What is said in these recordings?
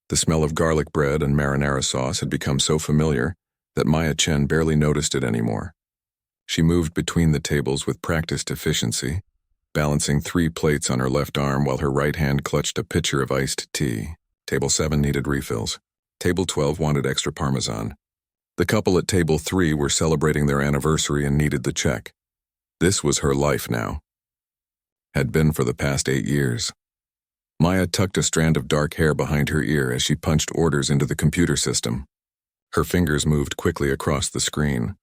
The smell of garlic bread and marinara sauce had become so familiar that Maya Chen barely noticed it anymore. She moved between the tables with practiced efficiency, balancing 3 plates on her left arm while her right hand clutched a pitcher of iced tea. Table 7 needed refills. Table 12 wanted extra parmesan. The couple at table 3 were celebrating their anniversary and needed the check. This was her life now. Had been for the past 8 years. Maya tucked a strand of dark hair behind her ear as she punched orders into the computer system. Her fingers moved quickly across the screen,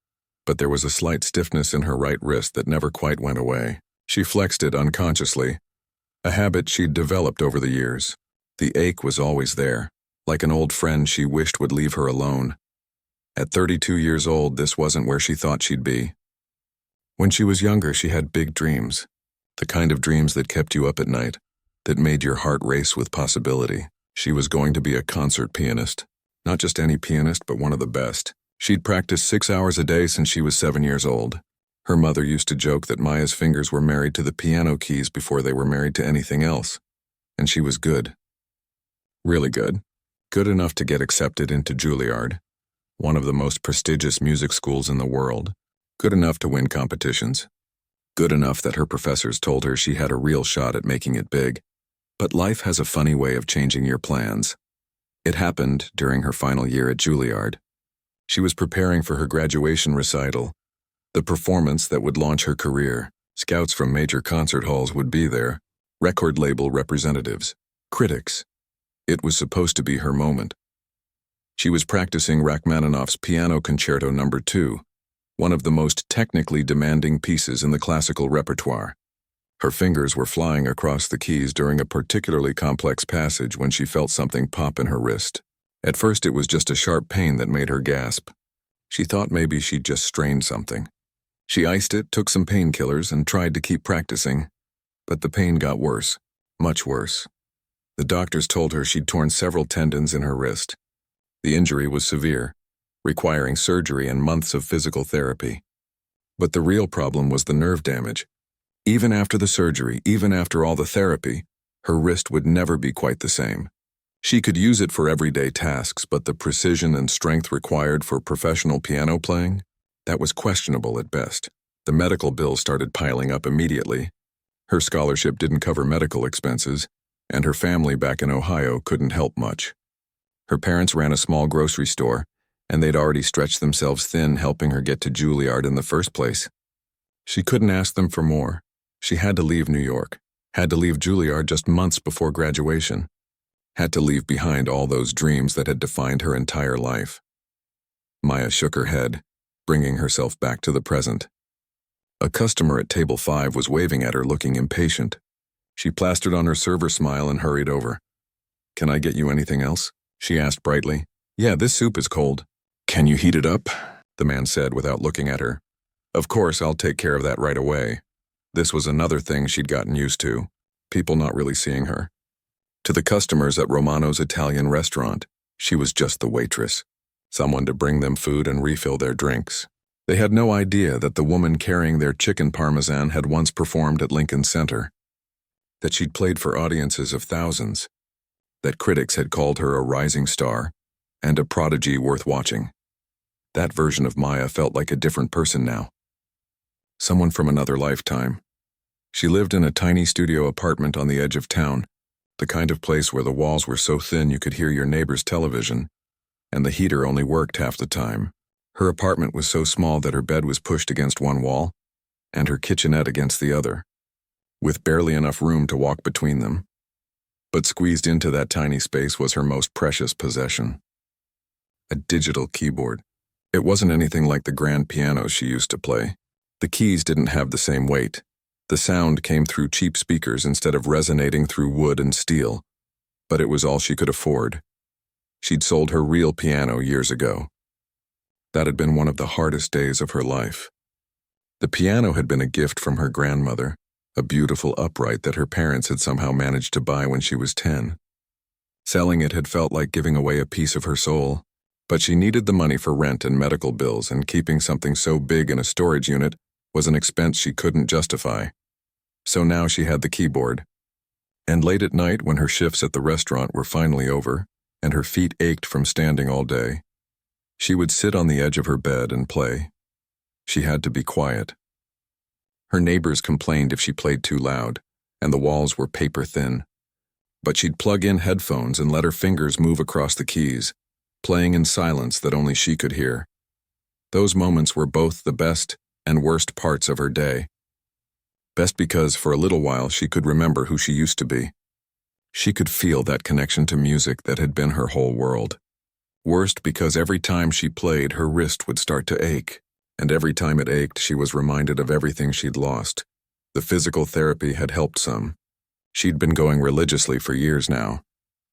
but there was a slight stiffness in her right wrist that never quite went away. She flexed it unconsciously, a habit she'd developed over the years. The ache was always there, like an old friend she wished would leave her alone. At 32 years old, this wasn't where she thought she'd be. When she was younger, she had big dreams, the kind of dreams that kept you up at night, that made your heart race with possibility. She was going to be a concert pianist. Not just any pianist, but one of the best. She'd practiced 6 hours a day since she was 7 years old. Her mother used to joke that Maya's fingers were married to the piano keys before they were married to anything else. And she was good. Really good. Good enough to get accepted into Juilliard, one of the most prestigious music schools in the world. Good enough to win competitions. Good enough that her professors told her she had a real shot at making it big. But life has a funny way of changing your plans. It happened during her final year at Juilliard. She was preparing for her graduation recital, the performance that would launch her career. Scouts from major concert halls would be there, record label representatives, critics. It was supposed to be her moment. She was practicing Rachmaninoff's Piano Concerto No. 2, one of the most technically demanding pieces in the classical repertoire. Her fingers were flying across the keys during a particularly complex passage when she felt something pop in her wrist. At first, it was just a sharp pain that made her gasp. She thought maybe she'd just strained something. She iced it, took some painkillers, and tried to keep practicing. But the pain got worse, much worse. The doctors told her she'd torn several tendons in her wrist. The injury was severe, requiring surgery and months of physical therapy. But the real problem was the nerve damage. Even after the surgery, even after all the therapy, her wrist would never be quite the same. She could use it for everyday tasks, but the precision and strength required for professional piano playing, that was questionable at best. The medical bills started piling up immediately. Her scholarship didn't cover medical expenses, and her family back in Ohio couldn't help much. Her parents ran a small grocery store, and they'd already stretched themselves thin helping her get to Juilliard in the first place. She couldn't ask them for more. She had to leave New York, had to leave Juilliard just months before graduation, had to leave behind all those dreams that had defined her entire life. Maya shook her head, bringing herself back to the present. A customer at table 5 was waving at her, looking impatient. She plastered on her server smile and hurried over. "Can I get you anything else?" she asked brightly. "Yeah, this soup is cold." "Can you heat it up?" the man said without looking at her. "Of course, I'll take care of that right away." This was another thing she'd gotten used to, people not really seeing her. To the customers at Romano's Italian restaurant, she was just the waitress, someone to bring them food and refill their drinks. They had no idea that the woman carrying their chicken parmesan had once performed at Lincoln Center, that she'd played for audiences of thousands, that critics had called her a rising star and a prodigy worth watching. That version of Maya felt like a different person now. Someone from another lifetime. She lived in a tiny studio apartment on the edge of town, the kind of place where the walls were so thin you could hear your neighbor's television, and the heater only worked half the time. Her apartment was so small that her bed was pushed against one wall, and her kitchenette against the other, with barely enough room to walk between them. But squeezed into that tiny space was her most precious possession. A digital keyboard. It wasn't anything like the grand pianos she used to play. The keys didn't have the same weight. The sound came through cheap speakers instead of resonating through wood and steel. But it was all she could afford. She'd sold her real piano years ago. That had been one of the hardest days of her life. The piano had been a gift from her grandmother, a beautiful upright that her parents had somehow managed to buy when she was 10. Selling it had felt like giving away a piece of her soul, but she needed the money for rent and medical bills, and keeping something so big in a storage unit was an expense she couldn't justify. So now she had the keyboard. And late at night, when her shifts at the restaurant were finally over, and her feet ached from standing all day. She would sit on the edge of her bed and play. She had to be quiet. Her neighbors complained if she played too loud, and the walls were paper thin. But she'd plug in headphones and let her fingers move across the keys, playing in silence that only she could hear. Those moments were both the best and worst parts of her day. Best because for a little while she could remember who she used to be. She could feel that connection to music that had been her whole world. Worst because every time she played, her wrist would start to ache, and every time it ached, she was reminded of everything she'd lost. The physical therapy had helped some. She'd been going religiously for years now,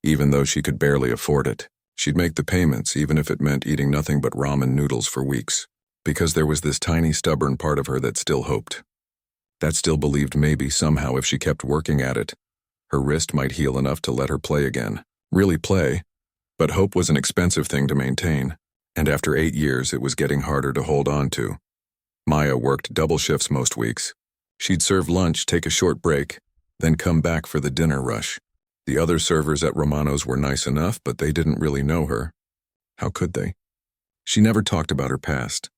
even though she could barely afford it. She'd make the payments, even if it meant eating nothing but ramen noodles for weeks, because there was this tiny, stubborn part of her that still hoped. That still believed maybe, somehow, if she kept working at it, her wrist might heal enough to let her play again. Really play. But hope was an expensive thing to maintain, and after 8 years it was getting harder to hold on to. Maya worked double shifts most weeks. She'd serve lunch, take a short break, then come back for the dinner rush. The other servers at Romano's were nice enough, but they didn't really know her. How could they? She never talked about her past.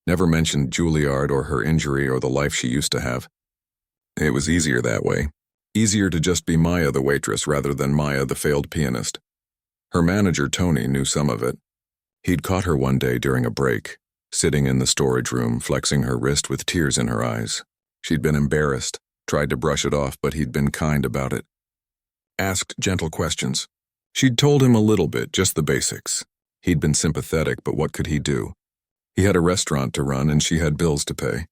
Never mentioned Juilliard or her injury or the life she used to have. It was easier that way. Easier to just be Maya the waitress rather than Maya the failed pianist. Her manager, Tony, knew some of it. He'd caught her one day during a break, sitting in the storage room, flexing her wrist with tears in her eyes. She'd been embarrassed, tried to brush it off, but he'd been kind about it. Asked gentle questions. She'd told him a little bit, just the basics. He'd been sympathetic, but what could he do? He had a restaurant to run and she had bills to pay.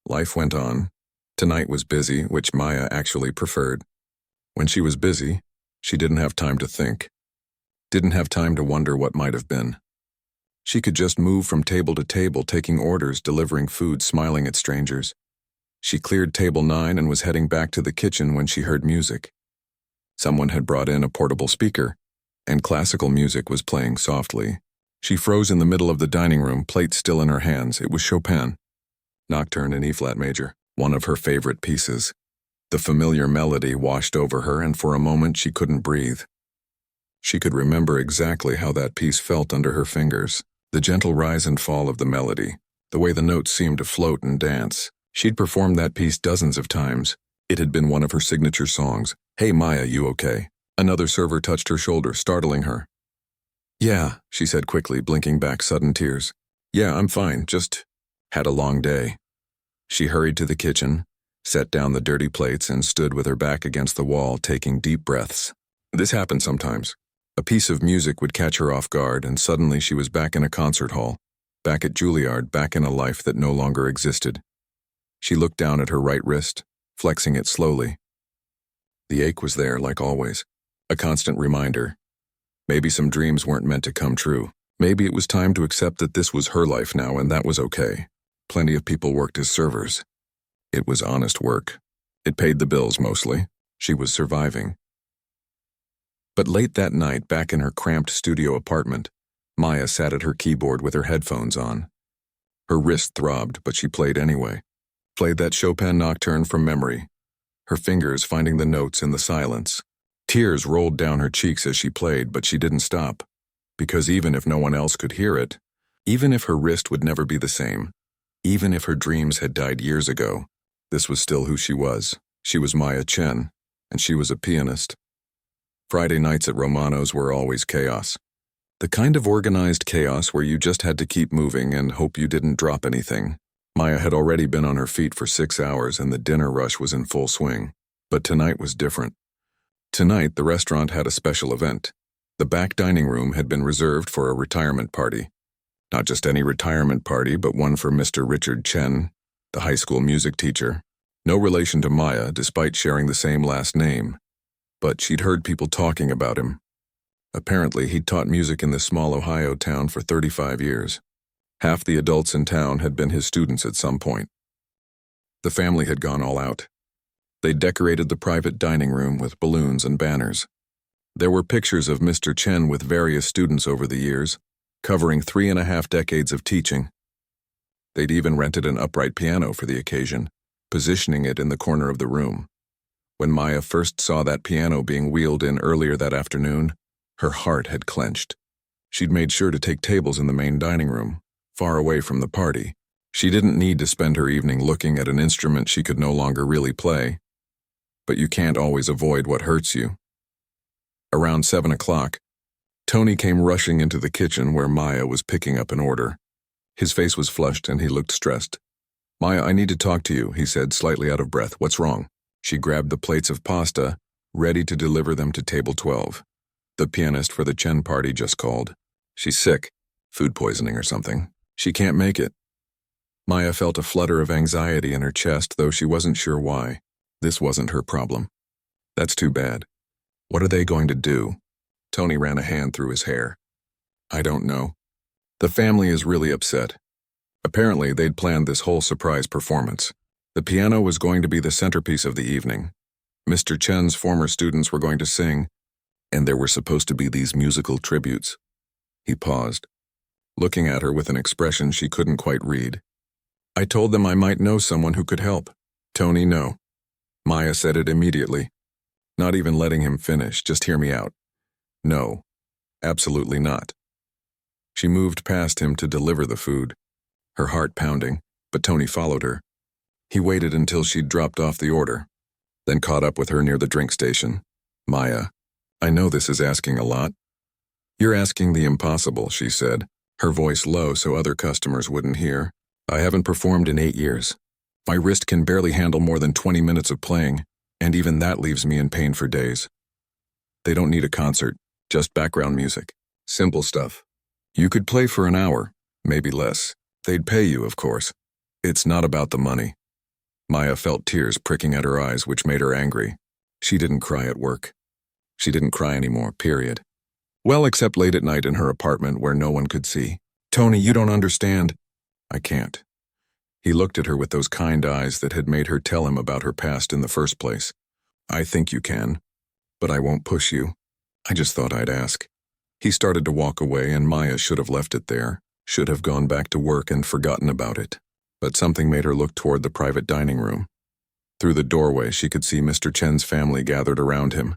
Life went on. Tonight was busy, which Maya actually preferred. When she was busy, she didn't have time to think. Didn't have time to wonder what might have been. She could just move from table to table, taking orders, delivering food, smiling at strangers. She cleared table 9 and was heading back to the kitchen when she heard music. Someone had brought in a portable speaker, and classical music was playing softly. She froze in the middle of the dining room, plate still in her hands. It was Chopin. Nocturne in E-flat major, one of her favorite pieces. The familiar melody washed over her, and for a moment she couldn't breathe. She could remember exactly how that piece felt under her fingers, the gentle rise and fall of the melody, the way the notes seemed to float and dance. She'd performed that piece dozens of times. It had been one of her signature songs. "Hey Maya, you okay?" Another server touched her shoulder, startling her. "Yeah," she said quickly, blinking back sudden tears. "Yeah, I'm fine, just had a long day." She hurried to the kitchen, set down the dirty plates, and stood with her back against the wall, taking deep breaths. This happened sometimes. A piece of music would catch her off guard, and suddenly she was back in a concert hall, back at Juilliard, back in a life that no longer existed. She looked down at her right wrist, flexing it slowly. The ache was there, like always, a constant reminder. Maybe some dreams weren't meant to come true. Maybe it was time to accept that this was her life now, and that was okay. Plenty of people worked as servers. It was honest work. It paid the bills mostly. She was surviving. But late that night, back in her cramped studio apartment, Maya sat at her keyboard with her headphones on. Her wrist throbbed, but she played anyway. Played that Chopin nocturne from memory, her fingers finding the notes in the silence. Tears rolled down her cheeks as she played, but she didn't stop. Because even if no one else could hear it, even if her wrist would never be the same, even if her dreams had died years ago, this was still who she was. She was Maya Chen, and she was a pianist. Friday nights at Romano's were always chaos. The kind of organized chaos where you just had to keep moving and hope you didn't drop anything. Maya had already been on her feet for 6 hours and the dinner rush was in full swing. But tonight was different. Tonight, the restaurant had a special event. The back dining room had been reserved for a retirement party. Not just any retirement party, but one for Mr. Richard Chen, the high school music teacher. No relation to Maya, despite sharing the same last name. But she'd heard people talking about him. Apparently, he'd taught music in this small Ohio town for 35 years. Half the adults in town had been his students at some point. The family had gone all out. They decorated the private dining room with balloons and banners. There were pictures of Mr. Chen with various students over the years, covering 3.5 decades of teaching. They'd even rented an upright piano for the occasion, positioning it in the corner of the room. When Maya first saw that piano being wheeled in earlier that afternoon, Her heart had clenched. She'd made sure to take tables in the main dining room, far away from the party. She didn't need to spend her evening looking at an instrument she could no longer really play. But you can't always avoid what hurts you. Around 7 o'clock, Tony came rushing into the kitchen where Maya was picking up an order. His face was flushed and he looked stressed. "Maya, I need to talk to you," he said, slightly out of breath. "What's wrong?" She grabbed the plates of pasta, ready to deliver them to table 12. The pianist for the Chen party just called. "She's sick. Food poisoning or something. She can't make it." Maya felt a flutter of anxiety in her chest, though she wasn't sure why. This wasn't her problem. "That's too bad. What are they going to do?" Tony ran a hand through his hair. "I don't know. The family is really upset. Apparently, they'd planned this whole surprise performance. The piano was going to be the centerpiece of the evening. Mr. Chen's former students were going to sing, and there were supposed to be these musical tributes." He paused, looking at her with an expression she couldn't quite read. "I told them I might know someone who could help." "Tony, no." Maya said it immediately, not even letting him finish. "Just hear me out. No, absolutely not." She moved past him to deliver the food, her heart pounding, but Tony followed her. He waited until she'd dropped off the order, then caught up with her near the drink station. "Maya, I know this is asking a lot." "You're asking the impossible," she said, her voice low so other customers wouldn't hear. "I haven't performed in 8 years. My wrist can barely handle more than 20 minutes of playing, and even that leaves me in pain for days. They don't need a concert, just background music. Simple stuff. You could play for an hour, maybe less. They'd pay you, of course. It's not about the money." Maya felt tears pricking at her eyes, which made her angry. She didn't cry at work. She didn't cry anymore, period. Well, except late at night in her apartment where no one could see. "Tony, you don't understand." "I can't." He looked at her with those kind eyes that had made her tell him about her past in the first place. "I think you can, but I won't push you. I just thought I'd ask." He started to walk away, and Maya should have left it there, should have gone back to work and forgotten about it. But something made her look toward the private dining room. Through the doorway, she could see Mr. Chen's family gathered around him.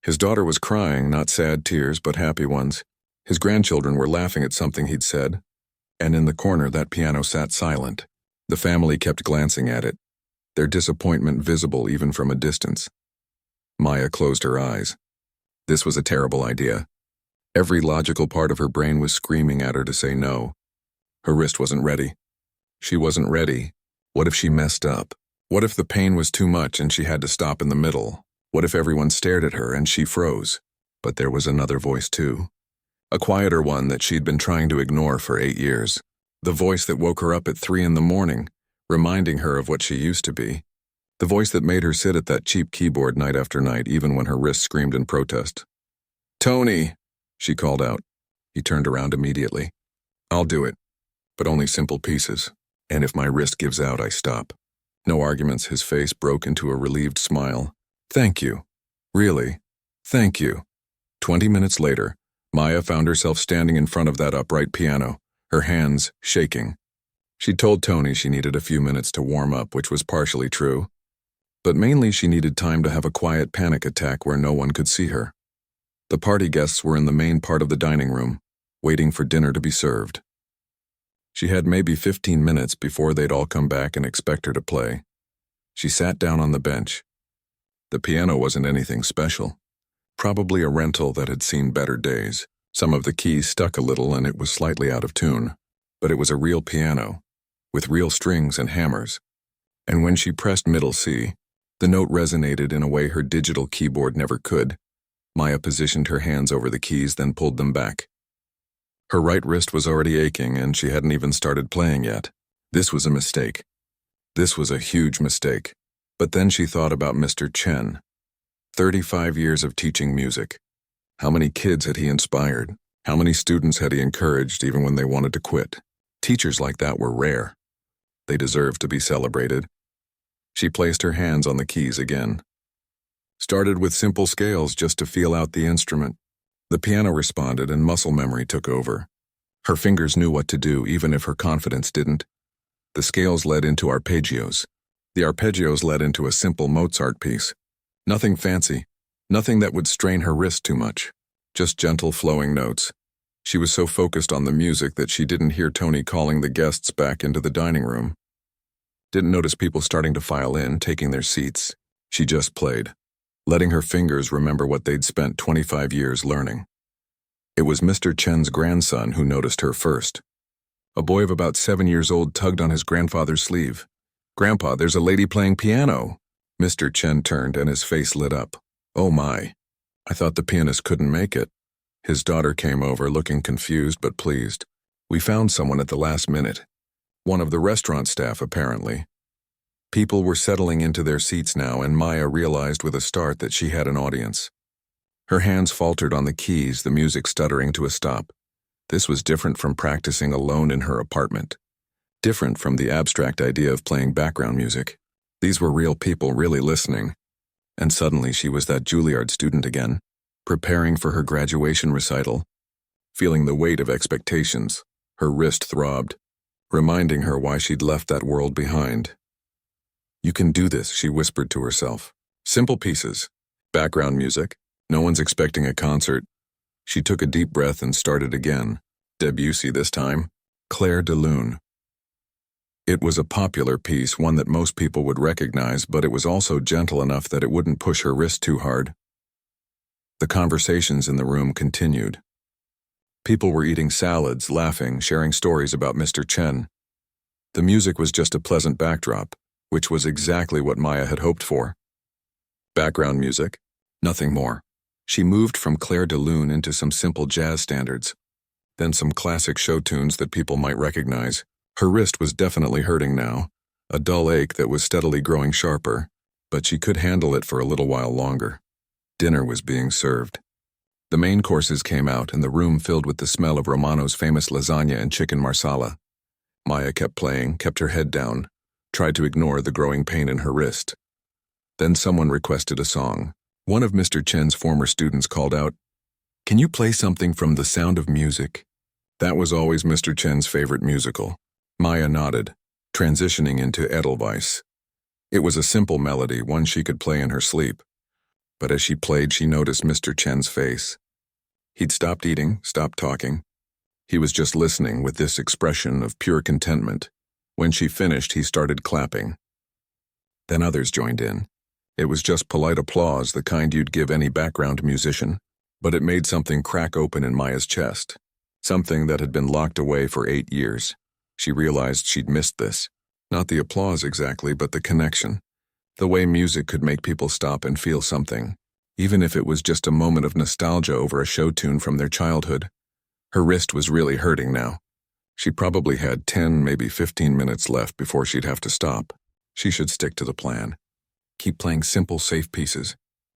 His daughter was crying, not sad tears, but happy ones. His grandchildren were laughing at something he'd said. And in the corner, that piano sat silent. The family kept glancing at it, their disappointment visible even from a distance. Maya closed her eyes. This was a terrible idea. Every logical part of her brain was screaming at her to say no. Her wrist wasn't ready. She wasn't ready. What if she messed up? What if the pain was too much and she had to stop in the middle? What if everyone stared at her and she froze? But there was another voice too. A quieter one that she'd been trying to ignore for 8 years. The voice that woke her up at 3 in the morning, reminding her of what she used to be. The voice that made her sit at that cheap keyboard night after night, even when her wrist screamed in protest. "Tony!" she called out. He turned around immediately. "I'll do it, but only simple pieces. And if my wrist gives out, I stop." No arguments, his face broke into a relieved smile. "Thank you. Really, thank you." 20 minutes later, Maya found herself standing in front of that upright piano, her hands shaking. She'd told Tony she needed a few minutes to warm up, which was partially true. But mainly she needed time to have a quiet panic attack where no one could see her. The party guests were in the main part of the dining room, waiting for dinner to be served. She had maybe 15 minutes before they'd all come back and expect her to play. She sat down on the bench. The piano wasn't anything special. Probably a rental that had seen better days. Some of the keys stuck a little and it was slightly out of tune. But it was a real piano, with real strings and hammers. And when she pressed middle C, the note resonated in a way her digital keyboard never could. Maya positioned her hands over the keys, then pulled them back. Her right wrist was already aching, and she hadn't even started playing yet. This was a mistake. This was a huge mistake. But then she thought about Mr. Chen. 35 years of teaching music. How many kids had he inspired? How many students had he encouraged even when they wanted to quit? Teachers like that were rare. They deserved to be celebrated. She placed her hands on the keys again. Started with simple scales just to feel out the instrument. The piano responded and muscle memory took over. Her fingers knew what to do even if her confidence didn't. The scales led into arpeggios. The arpeggios led into a simple Mozart piece. Nothing fancy, nothing that would strain her wrist too much. just gentle flowing notes. She was so focused on the music that she didn't hear Tony calling the guests back into the dining room. Didn't notice people starting to file in, taking their seats. She just played, letting her fingers remember what they'd spent 25 years learning. It was Mr. Chen's grandson who noticed her first. A boy of about 7 years old tugged on his grandfather's sleeve. "Grandpa, there's a lady playing piano." Mr. Chen turned and his face lit up. "Oh my, I thought the pianist couldn't make it." His daughter came over, looking confused but pleased. "We found someone at the last minute. One of the restaurant staff, apparently." People were settling into their seats now, and Maya realized with a start that she had an audience. Her hands faltered on the keys, the music stuttering to a stop. This was different from practicing alone in her apartment. Different from the abstract idea of playing background music. These were real people really listening. And suddenly she was that Juilliard student again, preparing for her graduation recital. Feeling the weight of expectations, her wrist throbbed, reminding her why she'd left that world behind. "You can do this," she whispered to herself. "Simple pieces. Background music. No one's expecting a concert." She took a deep breath and started again. Debussy this time. Clair de Lune. It was a popular piece, one that most people would recognize, but it was also gentle enough that it wouldn't push her wrist too hard. The conversations in the room continued. People were eating salads, laughing, sharing stories about Mr. Chen. The music was just a pleasant backdrop, which was exactly what Maya had hoped for. Background music, nothing more. She moved from Clair de Lune into some simple jazz standards, then some classic show tunes that people might recognize. Her wrist was definitely hurting now, a dull ache that was steadily growing sharper, but she could handle it for a little while longer. Dinner was being served. The main courses came out, and the room filled with the smell of Romano's famous lasagna and chicken marsala. Maya kept playing, kept her head down, tried to ignore the growing pain in her wrist. Then someone requested a song. One of Mr. Chen's former students called out, "Can you play something from The Sound of Music?" That was always Mr. Chen's favorite musical. Maya nodded, transitioning into Edelweiss. It was a simple melody, one she could play in her sleep. But as she played, she noticed Mr. Chen's face. He'd stopped eating, stopped talking. He was just listening with this expression of pure contentment. When she finished, he started clapping. Then others joined in. It was just polite applause, the kind you'd give any background musician, but it made something crack open in Maya's chest, something that had been locked away for 8 years. She realized she'd missed this. Not the applause exactly, but the connection. The way music could make people stop and feel something, even if it was just a moment of nostalgia over a show tune from their childhood. Her wrist was really hurting now. She probably had 10, maybe 15 minutes left before she'd have to stop. She should stick to the plan. Keep playing simple, safe pieces.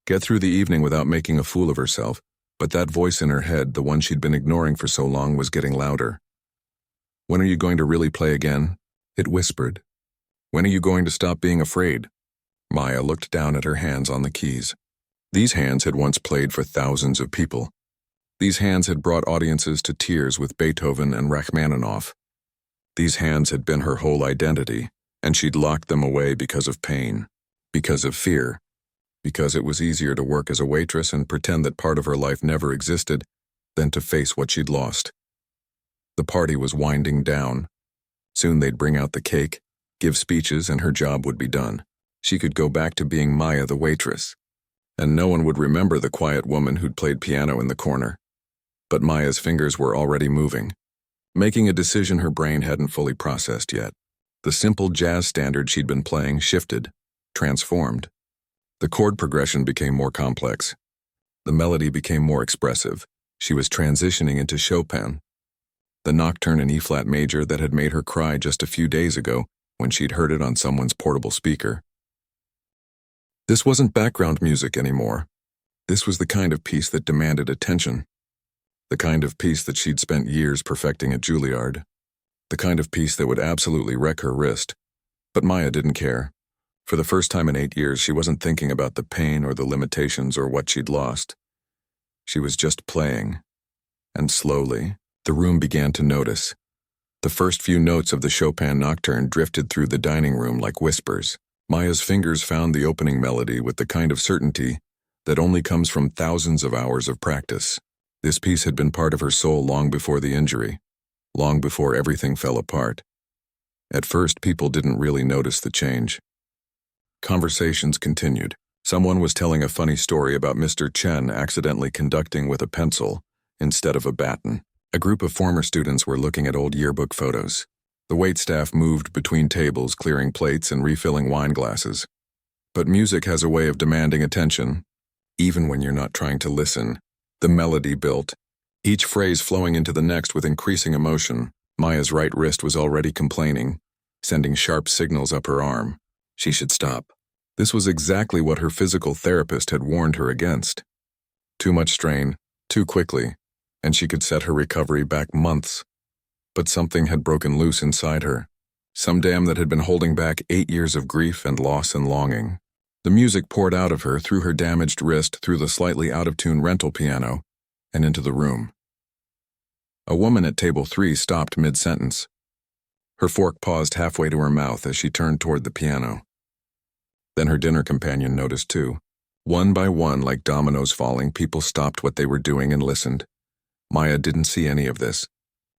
Get through the evening without making a fool of herself, but that voice in her head, the one she'd been ignoring for so long, was getting louder. "When are you going to really play again?" it whispered. "When are you going to stop being afraid?" Maya looked down at her hands on the keys. These hands had once played for thousands of people. These hands had brought audiences to tears with Beethoven and Rachmaninoff. These hands had been her whole identity, and she'd locked them away because of pain, because of fear, because it was easier to work as a waitress and pretend that part of her life never existed than to face what she'd lost. The party was winding down. Soon they'd bring out the cake, give speeches, and her job would be done. She could go back to being Maya the waitress, and no one would remember the quiet woman who'd played piano in the corner. But Maya's fingers were already moving, making a decision her brain hadn't fully processed yet. The simple jazz standard she'd been playing shifted, transformed. The chord progression became more complex. The melody became more expressive. She was transitioning into Chopin, the nocturne in E-flat major that had made her cry just a few days ago when she'd heard it on someone's portable speaker. This wasn't background music anymore. This was the kind of piece that demanded attention. The kind of piece that she'd spent years perfecting at Juilliard. The kind of piece that would absolutely wreck her wrist. But Maya didn't care. For the first time in 8 years, she wasn't thinking about the pain or the limitations or what she'd lost. She was just playing. And slowly, the room began to notice. The first few notes of the Chopin nocturne drifted through the dining room like whispers. Maya's fingers found the opening melody with the kind of certainty that only comes from thousands of hours of practice. This piece had been part of her soul long before the injury, long before everything fell apart. At first, people didn't really notice the change. Conversations continued. Someone was telling a funny story about Mr. Chen accidentally conducting with a pencil instead of a baton. A group of former students were looking at old yearbook photos. The waitstaff moved between tables, clearing plates and refilling wine glasses. But music has a way of demanding attention, even when you're not trying to listen. The melody built, each phrase flowing into the next with increasing emotion. Maya's right wrist was already complaining, sending sharp signals up her arm. She should stop. This was exactly what her physical therapist had warned her against. Too much strain, too quickly, and she could set her recovery back months. But something had broken loose inside her, some dam that had been holding back 8 years of grief and loss and longing. The music poured out of her through her damaged wrist, through the slightly out-of-tune rental piano, and into the room. A woman at table 3 stopped mid-sentence. Her fork paused halfway to her mouth as she turned toward the piano. Then her dinner companion noticed too. One by one, like dominoes falling, people stopped what they were doing and listened. Maya didn't see any of this.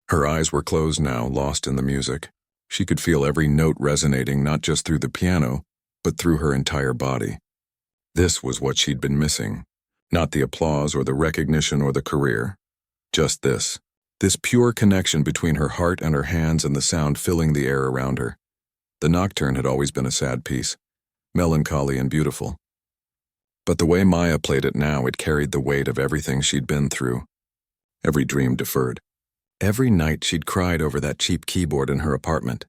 Her eyes were closed now, lost in the music. She could feel every note resonating not just through the piano, but through her entire body. This was what she'd been missing. Not the applause or the recognition or the career. Just this. This pure connection between her heart and her hands and the sound filling the air around her. The Nocturne had always been a sad piece, melancholy and beautiful. But the way Maya played it now, it carried the weight of everything she'd been through. Every dream deferred. Every night she'd cried over that cheap keyboard in her apartment.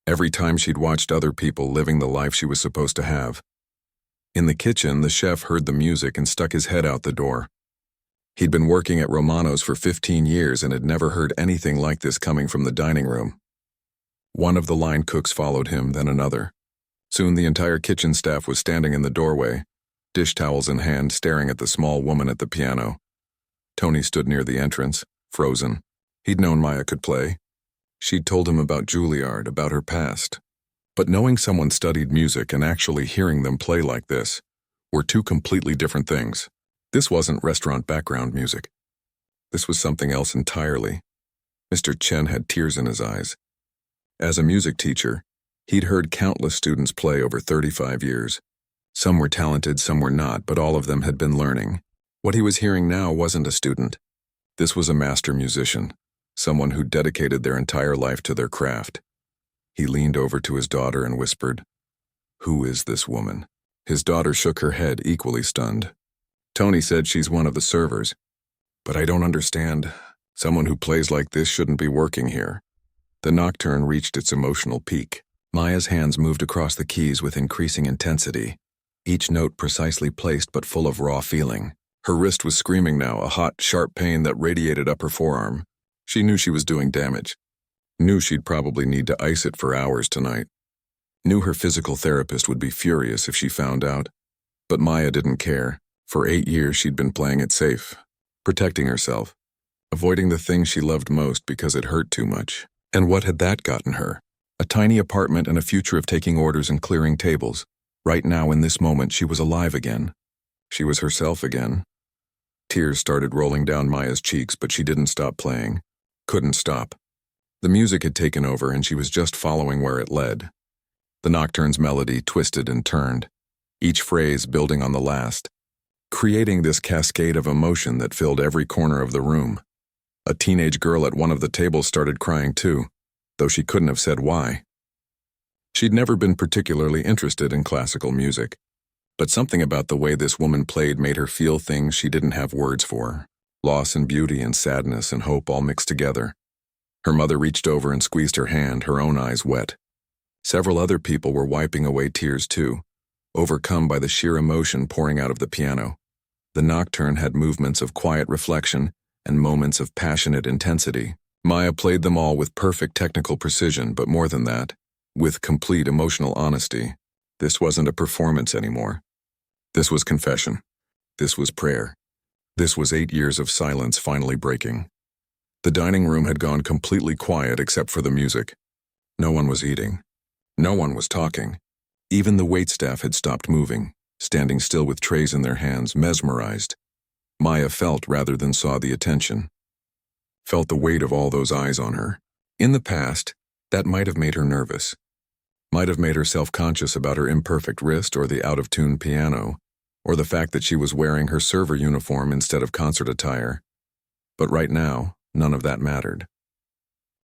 Every time she'd watched other people living the life she was supposed to have. In the kitchen, the chef heard the music and stuck his head out the door. He'd been working at Romano's for 15 years and had never heard anything like this coming from the dining room. One of the line cooks followed him, then another. Soon the entire kitchen staff was standing in the doorway, dish towels in hand, staring at the small woman at the piano. Tony stood near the entrance, frozen. He'd known Maya could play. She'd told him about Juilliard, about her past. But knowing someone studied music and actually hearing them play like this were two completely different things. This wasn't restaurant background music. This was something else entirely. Mr. Chen had tears in his eyes. As a music teacher, he'd heard countless students play over 35 years. Some were talented, some were not, but all of them had been learning. What he was hearing now wasn't a student. This was a master musician, someone who dedicated their entire life to their craft. He leaned over to his daughter and whispered, "Who is this woman?" His daughter shook her head, equally stunned. Tony said she's one of the servers. But I don't understand. Someone who plays like this shouldn't be working here. The Nocturne reached its emotional peak. Maya's hands moved across the keys with increasing intensity, each note precisely placed but full of raw feeling. Her wrist was screaming now, a hot, sharp pain that radiated up her forearm. She knew she was doing damage. Knew she'd probably need to ice it for hours tonight. Knew her physical therapist would be furious if she found out. But Maya didn't care. For 8 years she'd been playing it safe, protecting herself, avoiding the thing she loved most because it hurt too much. And what had that gotten her? A tiny apartment and a future of taking orders and clearing tables. Right now, in this moment, she was alive again. She was herself again. Tears started rolling down Maya's cheeks, but she didn't stop playing. Couldn't stop. The music had taken over and she was just following where it led. The Nocturne's melody twisted and turned, each phrase building on the last, creating this cascade of emotion that filled every corner of the room. A teenage girl at one of the tables started crying too, though she couldn't have said why. She'd never been particularly interested in classical music, but something about the way this woman played made her feel things she didn't have words for. Loss and beauty and sadness and hope all mixed together. Her mother reached over and squeezed her hand, her own eyes wet. Several other people were wiping away tears too, overcome by the sheer emotion pouring out of the piano. The Nocturne had movements of quiet reflection and moments of passionate intensity. Maya played them all with perfect technical precision, but more than that, with complete emotional honesty. This wasn't a performance anymore. This was confession. This was prayer. This was 8 years of silence finally breaking. The dining room had gone completely quiet except for the music. No one was eating. No one was talking. Even the waitstaff had stopped moving, standing still with trays in their hands, mesmerized. Maya felt rather than saw the attention. Felt the weight of all those eyes on her. In the past, that might have made her nervous. Might have made her self-conscious about her imperfect wrist or the out-of-tune piano, or the fact that she was wearing her server uniform instead of concert attire. But right now, none of that mattered.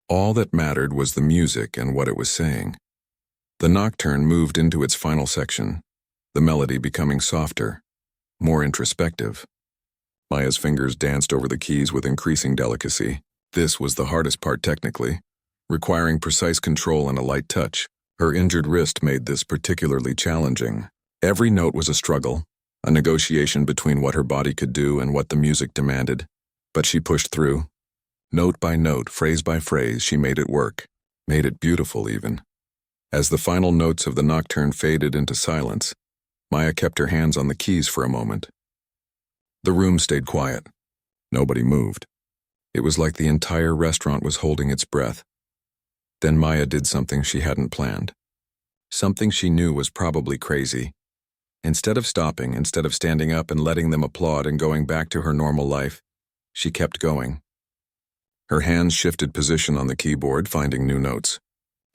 All that mattered was the music and what it was saying. The nocturne moved into its final section, the melody becoming softer, more introspective. Maya's fingers danced over the keys with increasing delicacy. This was the hardest part technically, requiring precise control and a light touch. Her injured wrist made this particularly challenging. Every note was a struggle, a negotiation between what her body could do and what the music demanded. But she pushed through. Note by note, phrase by phrase, she made it work, made it beautiful even. As the final notes of the nocturne faded into silence, Maya kept her hands on the keys for a moment. The room stayed quiet. Nobody moved. It was like the entire restaurant was holding its breath. Then Maya did something she hadn't planned. Something she knew was probably crazy. Instead of stopping, instead of standing up and letting them applaud and going back to her normal life, she kept going. Her hands shifted position on the keyboard, finding new notes.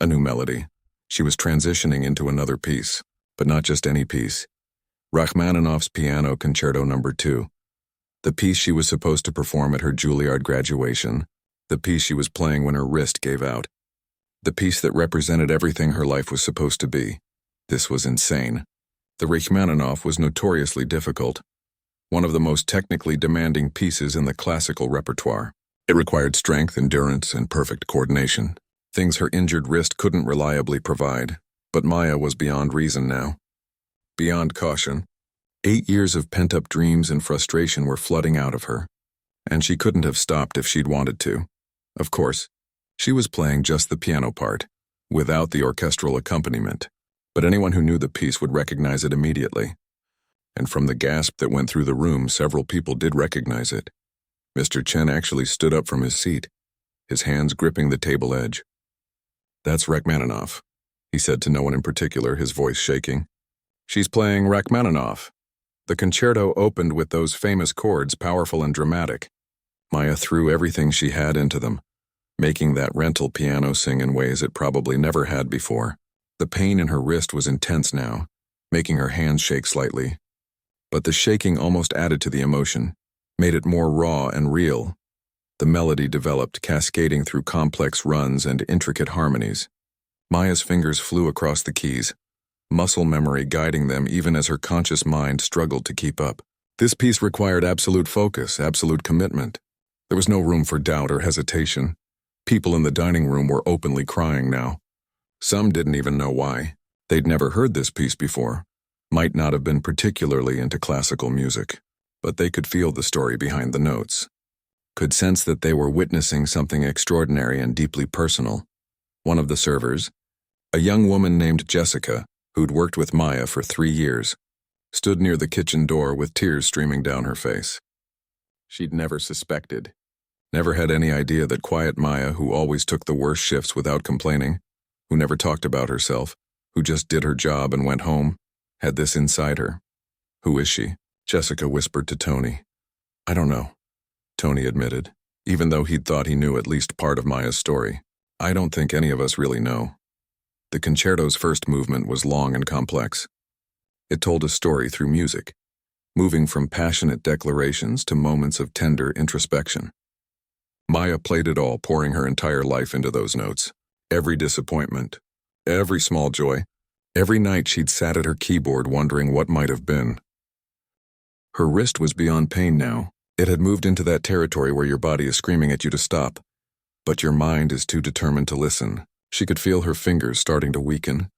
A new melody. She was transitioning into another piece, but not just any piece. Rachmaninoff's Piano Concerto No. 2. The piece she was supposed to perform at her Juilliard graduation. The piece she was playing when her wrist gave out. The piece that represented everything her life was supposed to be. This was insane. The Rachmaninoff was notoriously difficult. One of the most technically demanding pieces in the classical repertoire. It required strength, endurance, and perfect coordination. Things her injured wrist couldn't reliably provide. But Maya was beyond reason now. Beyond caution. 8 years of pent-up dreams and frustration were flooding out of her. And she couldn't have stopped if she'd wanted to. Of course, she was playing just the piano part, without the orchestral accompaniment. But anyone who knew the piece would recognize it immediately. And from the gasp that went through the room, several people did recognize it. Mr. Chen actually stood up from his seat, his hands gripping the table edge. "That's Rachmaninoff," he said to no one in particular, his voice shaking. "She's playing Rachmaninoff." The concerto opened with those famous chords, powerful and dramatic. Maya threw everything she had into them, making that rental piano sing in ways it probably never had before. The pain in her wrist was intense now, making her hands shake slightly. But the shaking almost added to the emotion, made it more raw and real. The melody developed, cascading through complex runs and intricate harmonies. Maya's fingers flew across the keys, muscle memory guiding them even as her conscious mind struggled to keep up. This piece required absolute focus, absolute commitment. There was no room for doubt or hesitation. People in the dining room were openly crying now. Some didn't even know why. They'd never heard this piece before, might not have been particularly into classical music, but they could feel the story behind the notes, could sense that they were witnessing something extraordinary and deeply personal. One of the servers, a young woman named Jessica, who'd worked with Maya for 3 years, stood near the kitchen door with tears streaming down her face. She'd never suspected, never had any idea that quiet Maya, who always took the worst shifts without complaining, who never talked about herself, who just did her job and went home, had this inside her. "Who is she?" Jessica whispered to Tony. "I don't know," Tony admitted, even though he'd thought he knew at least part of Maya's story. "I don't think any of us really know." The concerto's first movement was long and complex. It told a story through music, moving from passionate declarations to moments of tender introspection. Maya played it all, pouring her entire life into those notes. Every disappointment, every small joy, every night she'd sat at her keyboard wondering what might have been. Her wrist was beyond pain now. It had moved into that territory where your body is screaming at you to stop, but your mind is too determined to listen. She could feel her fingers starting to weaken,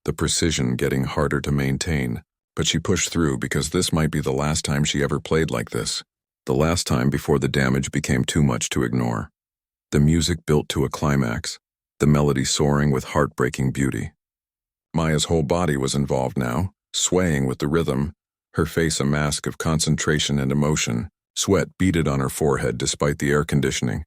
the precision getting harder to maintain, but she pushed through because this might be the last time she ever played like this, the last time before the damage became too much to ignore. The music built to a climax, the melody soaring with heartbreaking beauty. Maya's whole body was involved now, swaying with the rhythm, her face a mask of concentration and emotion. Sweat beaded on her forehead despite the air conditioning.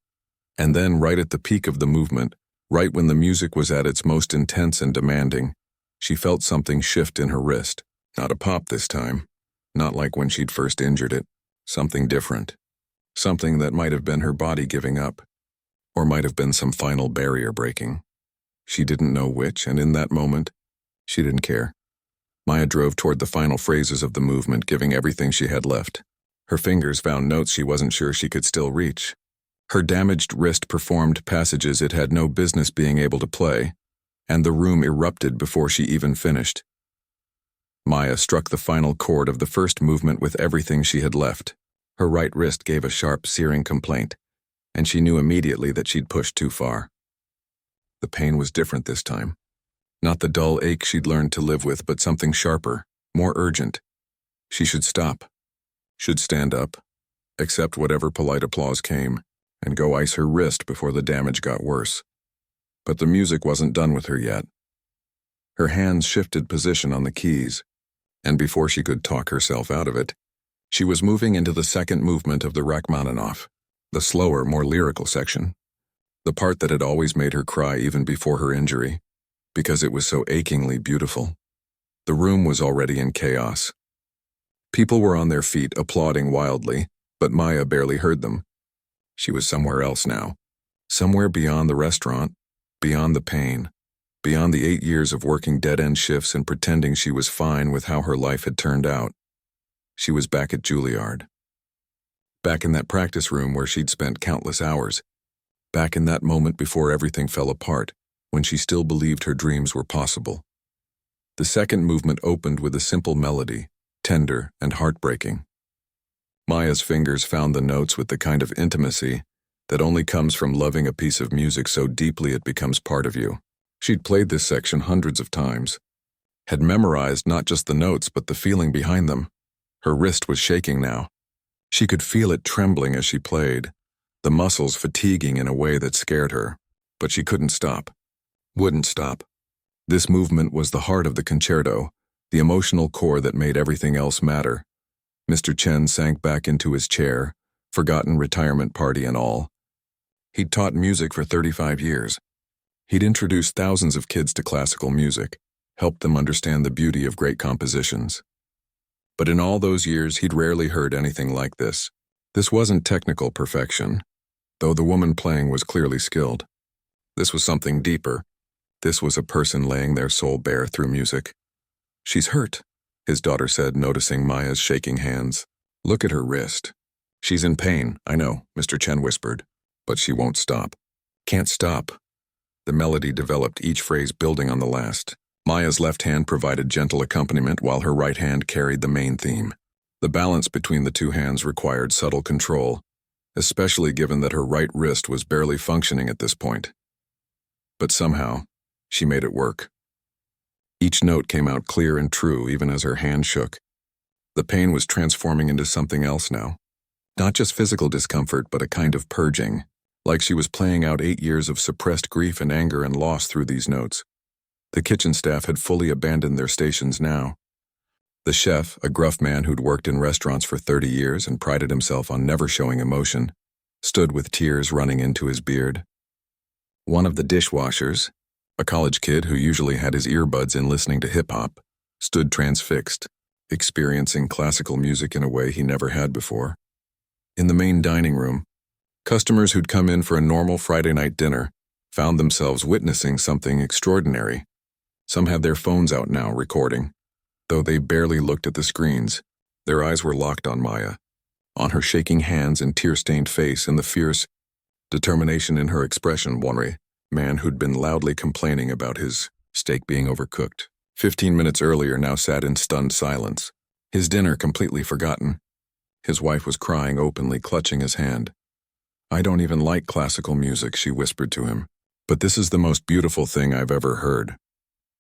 And then, right at the peak of the movement, right when the music was at its most intense and demanding, she felt something shift in her wrist. Not a pop this time, not like when she'd first injured it. something different, something that might have been her body giving up, or might have been some final barrier breaking. She didn't know which, and in that moment, she didn't care. Maya drove toward the final phrases of the movement, giving everything she had left. Her fingers found notes she wasn't sure she could still reach. Her damaged wrist performed passages it had no business being able to play, and the room erupted before she even finished. Maya struck the final chord of the first movement with everything she had left. Her right wrist gave a sharp, searing complaint, and she knew immediately that she'd pushed too far. The pain was different this time. Not the dull ache she'd learned to live with, but something sharper, more urgent. She should stop, should stand up, accept whatever polite applause came, and go ice her wrist before the damage got worse. But the music wasn't done with her yet. Her hands shifted position on the keys, and before she could talk herself out of it, she was moving into the second movement of the Rachmaninoff, the slower, more lyrical section, the part that had always made her cry even before her injury, because it was so achingly beautiful. The room was already in chaos. People were on their feet, applauding wildly, but Maya barely heard them. She was somewhere else now, somewhere beyond the restaurant, beyond the pain, beyond the 8 years of working dead-end shifts and pretending she was fine with how her life had turned out. She was back at Juilliard. Back in that practice room where she'd spent countless hours. Back in that moment before everything fell apart, when she still believed her dreams were possible. The second movement opened with a simple melody, tender and heartbreaking. Maya's fingers found the notes with the kind of intimacy that only comes from loving a piece of music so deeply it becomes part of you. She'd played this section hundreds of times, had memorized not just the notes but the feeling behind them. Her wrist was shaking now. She could feel it trembling as she played, the muscles fatiguing in a way that scared her, but she couldn't stop. Wouldn't stop. This movement was the heart of the concerto, the emotional core that made everything else matter. Mr. Chen sank back into his chair, forgotten retirement party and all. He'd taught music for 35 years. He'd introduced thousands of kids to classical music, helped them understand the beauty of great compositions. But in all those years, he'd rarely heard anything like this. This wasn't technical perfection, though the woman playing was clearly skilled. This was something deeper. This was a person laying their soul bare through music. "She's hurt," his daughter said, noticing Maya's shaking hands. "Look at her wrist." "She's in pain, I know," Mr. Chen whispered, "but she won't stop. Can't stop." The melody developed, each phrase building on the last. Maya's left hand provided gentle accompaniment while her right hand carried the main theme. The balance between the two hands required subtle control, especially given that her right wrist was barely functioning at this point. But somehow, she made it work. Each note came out clear and true even as her hand shook. The pain was transforming into something else now. Not just physical discomfort, but a kind of purging, like she was playing out 8 years of suppressed grief and anger and loss through these notes. The kitchen staff had fully abandoned their stations now. The chef, a gruff man who'd worked in restaurants for 30 years and prided himself on never showing emotion, stood with tears running into his beard. One of the dishwashers, a college kid who usually had his earbuds in listening to hip-hop, stood transfixed, experiencing classical music in a way he never had before. In the main dining room, customers who'd come in for a normal Friday night dinner found themselves witnessing something extraordinary. Some had their phones out now, recording. Though they barely looked at the screens, their eyes were locked on Maya, on her shaking hands and tear-stained face and the fierce determination in her expression. One man who'd been loudly complaining about his steak being overcooked 15 minutes earlier now sat in stunned silence, his dinner completely forgotten. His wife was crying openly, clutching his hand. "I don't even like classical music," she whispered to him, "but this is the most beautiful thing I've ever heard."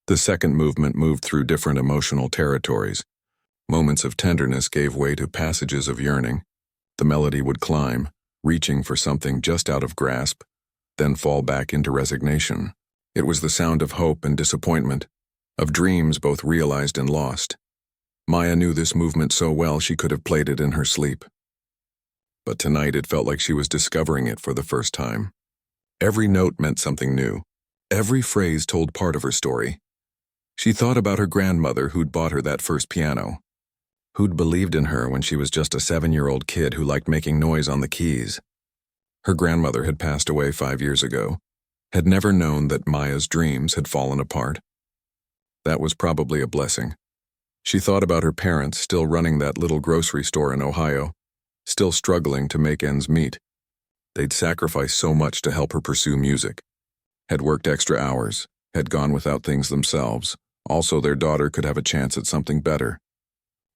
The second movement moved through different emotional territories. Moments of tenderness gave way to passages of yearning. The melody would climb, reaching for something just out of grasp, then fall back into resignation. It was the sound of hope and disappointment, of dreams both realized and lost. Maya knew this movement so well she could have played it in her sleep. But tonight it felt like she was discovering it for the first time. Every note meant something new. Every phrase told part of her story. She thought about her grandmother who'd bought her that first piano. Who'd believed in her when she was just a 7-year-old kid who liked making noise on the keys? Her grandmother had passed away 5 years ago, had never known that Maya's dreams had fallen apart. That was probably a blessing. She thought about her parents still running that little grocery store in Ohio, still struggling to make ends meet. They'd sacrificed so much to help her pursue music, had worked extra hours, had gone without things themselves. Also, their daughter could have a chance at something better.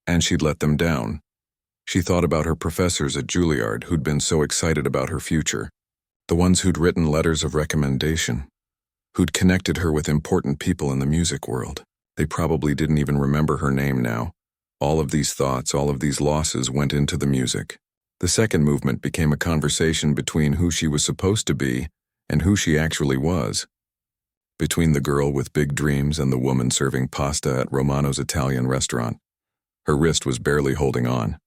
And she'd let them down. She thought about her professors at Juilliard who'd been so excited about her future, the ones who'd written letters of recommendation, who'd connected her with important people in the music world. They probably didn't even remember her name now. All of these thoughts, all of these losses went into the music. The second movement became a conversation between who she was supposed to be and who she actually was. Between the girl with big dreams and the woman serving pasta at Romano's Italian restaurant. Her wrist was barely holding on.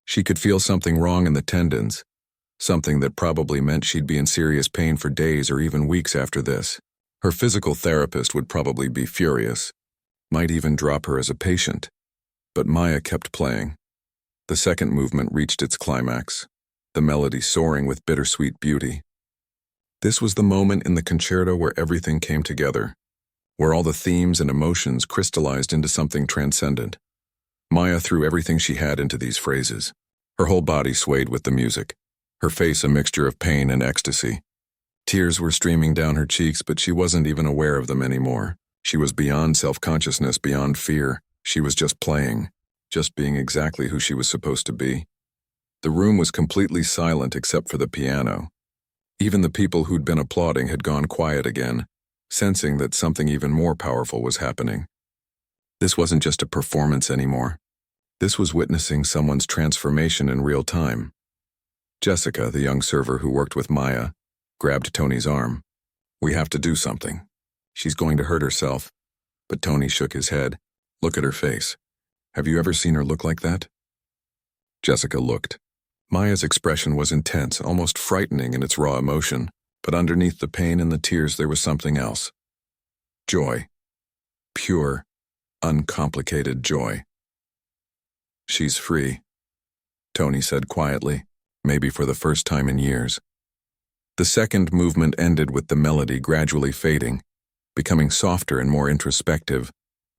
She could feel something wrong in the tendons, something that probably meant she'd be in serious pain for days or even weeks after this. Her physical therapist would probably be furious, might even drop her as a patient. But Maya kept playing. The second movement reached its climax, the melody soaring with bittersweet beauty. This was the moment in the concerto where everything came together, where all the themes and emotions crystallized into something transcendent. Maya threw everything she had into these phrases. Her whole body swayed with the music, her face a mixture of pain and ecstasy. Tears were streaming down her cheeks, but she wasn't even aware of them anymore. She was beyond self-consciousness, beyond fear. She was just playing, just being exactly who she was supposed to be. The room was completely silent except for the piano. Even the people who'd been applauding had gone quiet again, sensing that something even more powerful was happening. This wasn't just a performance anymore. This was witnessing someone's transformation in real time. Jessica, the young server who worked with Maya, grabbed Tony's arm. "We have to do something. She's going to hurt herself." But Tony shook his head. "Look at her face. Have you ever seen her look like that?" Jessica looked. Maya's expression was intense, almost frightening in its raw emotion, but underneath the pain and the tears there was something else. Joy. Pure, uncomplicated joy. "She's free," Tony said quietly, maybe for the first time in years. The second movement ended with the melody gradually fading, becoming softer and more introspective,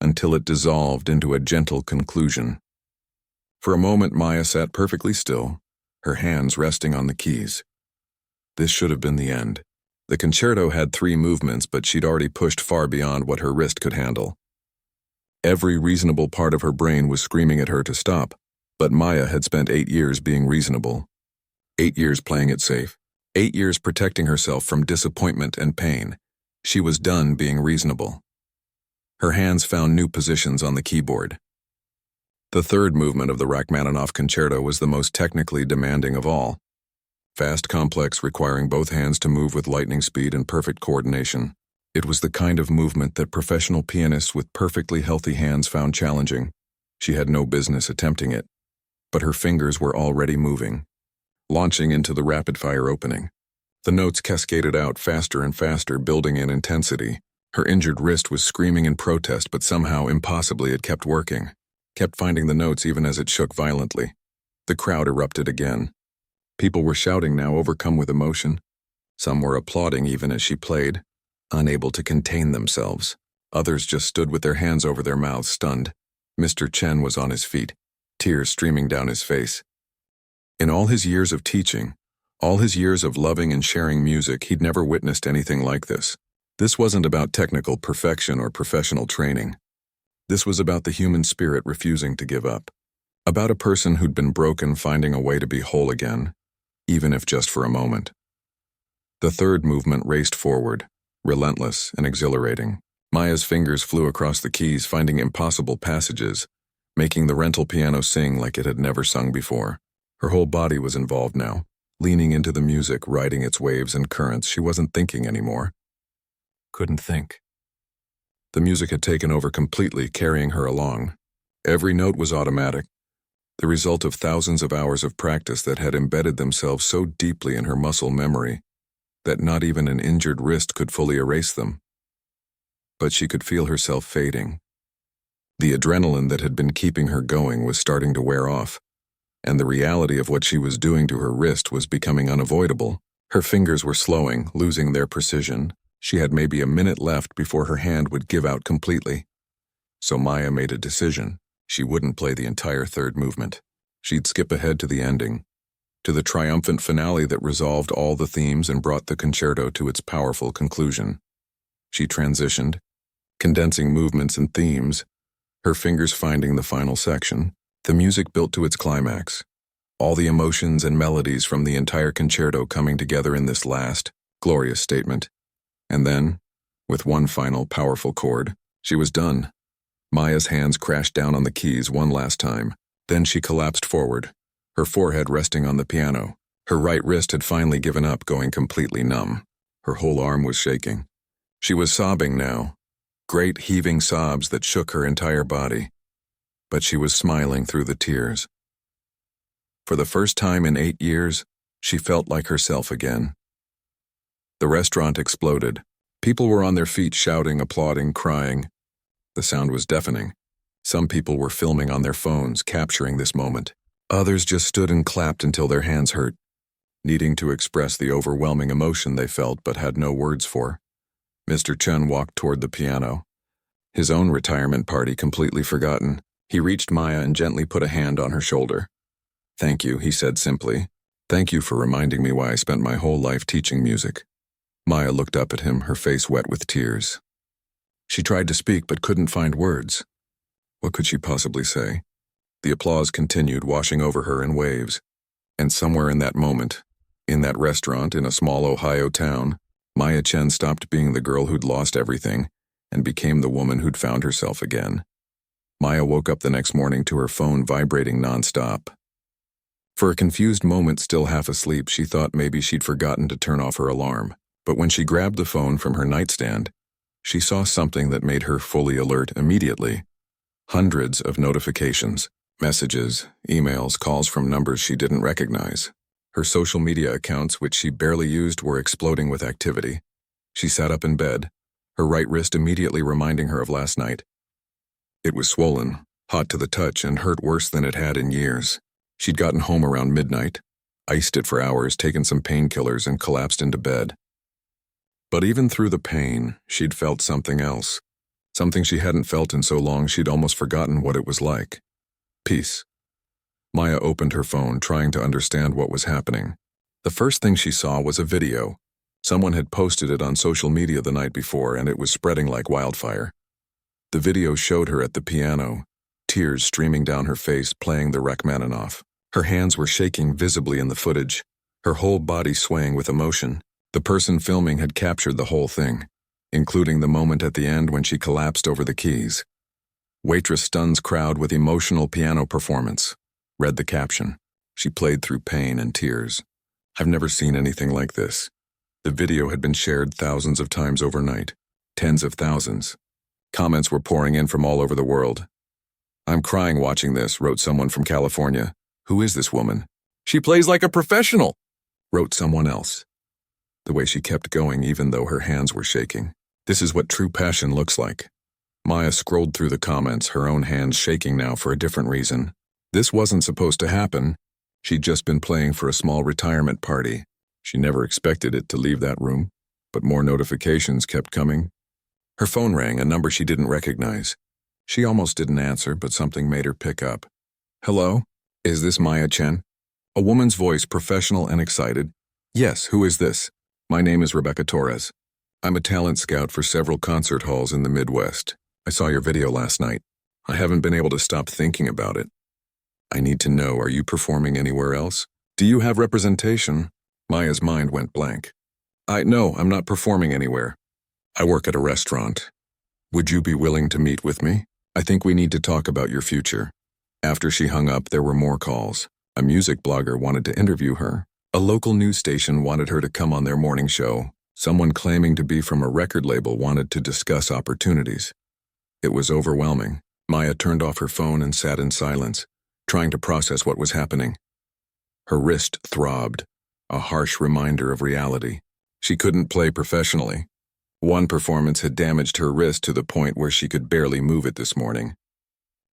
until it dissolved into a gentle conclusion. For a moment Maya sat perfectly still, her hands resting on the keys. This should have been the end. The concerto had 3 movements, but she'd already pushed far beyond what her wrist could handle. Every reasonable part of her brain was screaming at her to stop, but Maya had spent 8 years being reasonable. 8 years playing it safe. 8 years protecting herself from disappointment and pain. She was done being reasonable. Her hands found new positions on the keyboard. The third movement of the Rachmaninoff concerto was the most technically demanding of all. Fast, complex, requiring both hands to move with lightning speed and perfect coordination. It was the kind of movement that professional pianists with perfectly healthy hands found challenging. She had no business attempting it, but her fingers were already moving, launching into the rapid-fire opening. The notes cascaded out faster and faster, building in intensity. Her injured wrist was screaming in protest, but somehow, impossibly, it kept working, kept finding the notes even as it shook violently. The crowd erupted again. People were shouting now, overcome with emotion. Some were applauding even as she played, unable to contain themselves. Others just stood with their hands over their mouths, stunned. Mr. Chen was on his feet, tears streaming down his face. In all his years of teaching, all his years of loving and sharing music, he'd never witnessed anything like this. This wasn't about technical perfection or professional training. This was about the human spirit refusing to give up. About a person who'd been broken finding a way to be whole again, even if just for a moment. The third movement raced forward, relentless and exhilarating. Maya's fingers flew across the keys, finding impossible passages, making the rental piano sing like it had never sung before. Her whole body was involved now, leaning into the music, riding its waves and currents. She wasn't thinking anymore. Couldn't think. The music had taken over completely, carrying her along. Every note was automatic, the result of thousands of hours of practice that had embedded themselves so deeply in her muscle memory that not even an injured wrist could fully erase them. But she could feel herself fading. The adrenaline that had been keeping her going was starting to wear off, and the reality of what she was doing to her wrist was becoming unavoidable. Her fingers were slowing, losing their precision. She had maybe a minute left before her hand would give out completely. So Maya made a decision. She wouldn't play the entire third movement. She'd skip ahead to the ending, to the triumphant finale that resolved all the themes and brought the concerto to its powerful conclusion. She transitioned, condensing movements and themes, her fingers finding the final section. The music built to its climax, all the emotions and melodies from the entire concerto coming together in this last, glorious statement. And then, with one final powerful chord, she was done. Maya's hands crashed down on the keys one last time. Then she collapsed forward, her forehead resting on the piano. Her right wrist had finally given up, going completely numb. Her whole arm was shaking. She was sobbing now, great heaving sobs that shook her entire body. But she was smiling through the tears. For the first time in 8 years, she felt like herself again. The restaurant exploded. People were on their feet shouting, applauding, crying. The sound was deafening. Some people were filming on their phones, capturing this moment. Others just stood and clapped until their hands hurt, needing to express the overwhelming emotion they felt but had no words for. Mr. Chen walked toward the piano, his own retirement party completely forgotten. He reached Maya and gently put a hand on her shoulder. "Thank you," he said simply. "Thank you for reminding me why I spent my whole life teaching music." Maya looked up at him, her face wet with tears. She tried to speak but couldn't find words. What could she possibly say? The applause continued, washing over her in waves. And somewhere in that moment, in that restaurant in a small Ohio town, Maya Chen stopped being the girl who'd lost everything and became the woman who'd found herself again. Maya woke up the next morning to her phone vibrating nonstop. For a confused moment, still half asleep, she thought maybe she'd forgotten to turn off her alarm. But when she grabbed the phone from her nightstand, she saw something that made her fully alert immediately. Hundreds of notifications, messages, emails, calls from numbers she didn't recognize. Her social media accounts, which she barely used, were exploding with activity. She sat up in bed, her right wrist immediately reminding her of last night. It was swollen, hot to the touch, and hurt worse than it had in years. She'd gotten home around midnight, iced it for hours, taken some painkillers, and collapsed into bed. But even through the pain, she'd felt something else. Something she hadn't felt in so long she'd almost forgotten what it was like. Peace. Maya opened her phone, trying to understand what was happening. The first thing she saw was a video. Someone had posted it on social media the night before, and it was spreading like wildfire. The video showed her at the piano, tears streaming down her face, playing the Rachmaninoff. Her hands were shaking visibly in the footage, her whole body swaying with emotion. The person filming had captured the whole thing, including the moment at the end when she collapsed over the keys. "Waitress stuns crowd with emotional piano performance," read the caption. She played through pain and tears. "I've never seen anything like this." The video had been shared thousands of times overnight, tens of thousands. Comments were pouring in from all over the world. "I'm crying watching this," wrote someone from California. "Who is this woman? She plays like a professional," wrote someone else. The way she kept going even though her hands were shaking. "This is what true passion looks like." Maya scrolled through the comments, her own hands shaking now for a different reason. This wasn't supposed to happen. She'd just been playing for a small retirement party. She never expected it to leave that room, but more notifications kept coming. Her phone rang, a number she didn't recognize. She almost didn't answer, but something made her pick up. "Hello? Is this Maya Chen?" A woman's voice, professional and excited. "Yes, who is this?" "My name is Rebecca Torres. I'm a talent scout for several concert halls in the Midwest. I saw your video last night. I haven't been able to stop thinking about it. I need to know, are you performing anywhere else? Do you have representation?" Maya's mind went blank. No, I'm not performing anywhere. I work at a restaurant. Would you be willing to meet with me? I think we need to talk about your future." After she hung up, there were more calls. A music blogger wanted to interview her. A local news station wanted her to come on their morning show. Someone claiming to be from a record label wanted to discuss opportunities. It was overwhelming. Maya turned off her phone and sat in silence, trying to process what was happening. Her wrist throbbed, a harsh reminder of reality. She couldn't play professionally. One performance had damaged her wrist to the point where she could barely move it this morning.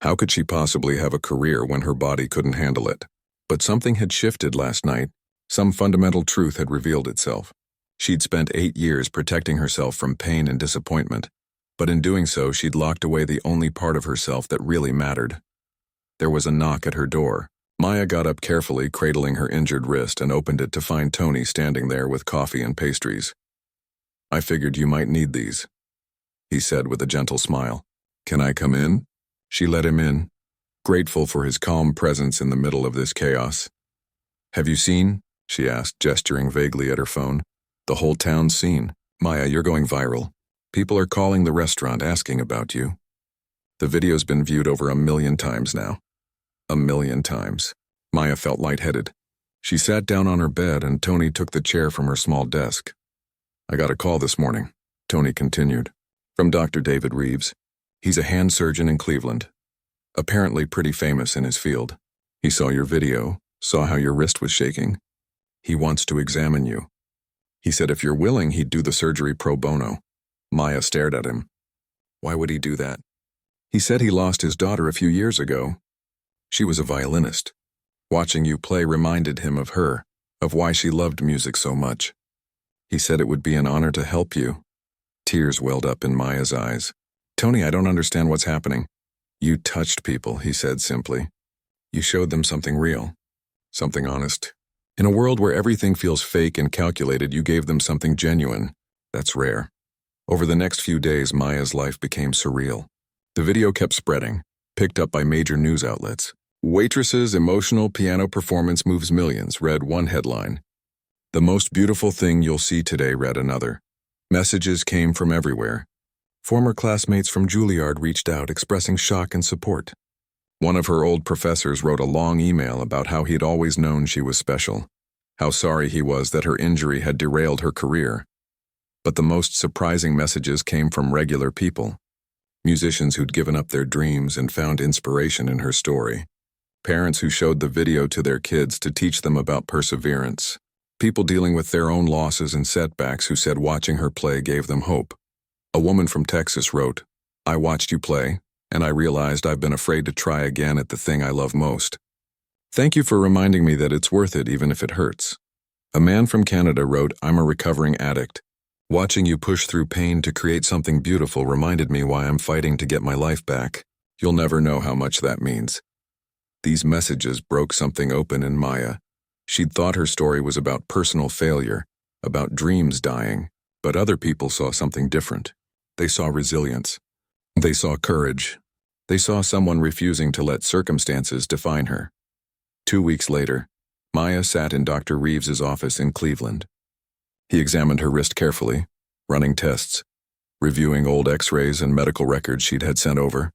How could she possibly have a career when her body couldn't handle it? But something had shifted last night. Some fundamental truth had revealed itself. She'd spent 8 years protecting herself from pain and disappointment, but in doing so, she'd locked away the only part of herself that really mattered. There was a knock at her door. Maya got up carefully, cradling her injured wrist, and opened it to find Tony standing there with coffee and pastries. "I figured you might need these," he said with a gentle smile. "Can I come in?" She let him in, grateful for his calm presence in the middle of this chaos. "Have you seen?" she asked, gesturing vaguely at her phone. "The whole town's seen. Maya, you're going viral. People are calling the restaurant asking about you. The video's been viewed over 1,000,000 times now." 1,000,000 times. Maya felt lightheaded. She sat down on her bed and Tony took the chair from her small desk. "I got a call this morning," Tony continued, "from Dr. David Reeves. He's a hand surgeon in Cleveland, apparently pretty famous in his field. He saw your video, saw how your wrist was shaking. He wants to examine you. He said if you're willing, he'd do the surgery pro bono." Maya stared at him. "Why would he do that?" "He said he lost his daughter a few years ago. She was a violinist. Watching you play reminded him of her, of why she loved music so much. He said it would be an honor to help you." Tears welled up in Maya's eyes. "Tony, I don't understand what's happening." "You touched people," he said simply. "You showed them something real, something honest. In a world where everything feels fake and calculated, you gave them something genuine. That's rare." Over the next few days, Maya's life became surreal. The video kept spreading, picked up by major news outlets. "Waitress's emotional piano performance moves millions," read one headline. "The most beautiful thing you'll see today," read another. Messages came from everywhere. Former classmates from Juilliard reached out, expressing shock and support. One of her old professors wrote a long email about how he'd always known she was special, how sorry he was that her injury had derailed her career. But the most surprising messages came from regular people. Musicians who'd given up their dreams and found inspiration in her story. Parents who showed the video to their kids to teach them about perseverance. People dealing with their own losses and setbacks who said watching her play gave them hope. A woman from Texas wrote, "I watched you play, and I realized I've been afraid to try again at the thing I love most. Thank you for reminding me that it's worth it even if it hurts." A man from Canada wrote, "I'm a recovering addict. Watching you push through pain to create something beautiful reminded me why I'm fighting to get my life back. You'll never know how much that means." These messages broke something open in Maya. She'd thought her story was about personal failure, about dreams dying, but other people saw something different. They saw resilience. They saw courage. They saw someone refusing to let circumstances define her. 2 weeks later, Maya sat in Dr. Reeves's office in Cleveland. He examined her wrist carefully, running tests, reviewing old x-rays and medical records she'd had sent over.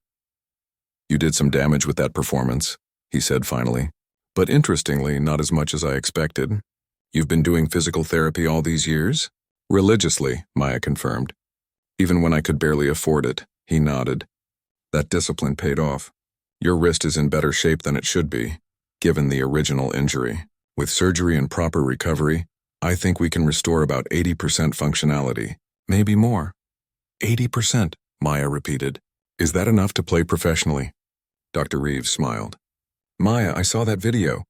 "You did some damage with that performance," he said finally. "But interestingly, not as much as I expected. You've been doing physical therapy all these years?" "Religiously," Maya confirmed. "Even when I could barely afford it," he nodded. "That discipline paid off. Your wrist is in better shape than it should be, given the original injury. With surgery and proper recovery, I think we can restore about 80% functionality, maybe more." 80%, Maya repeated. "Is that enough to play professionally?" Dr. Reeves smiled. "Maya, I saw that video.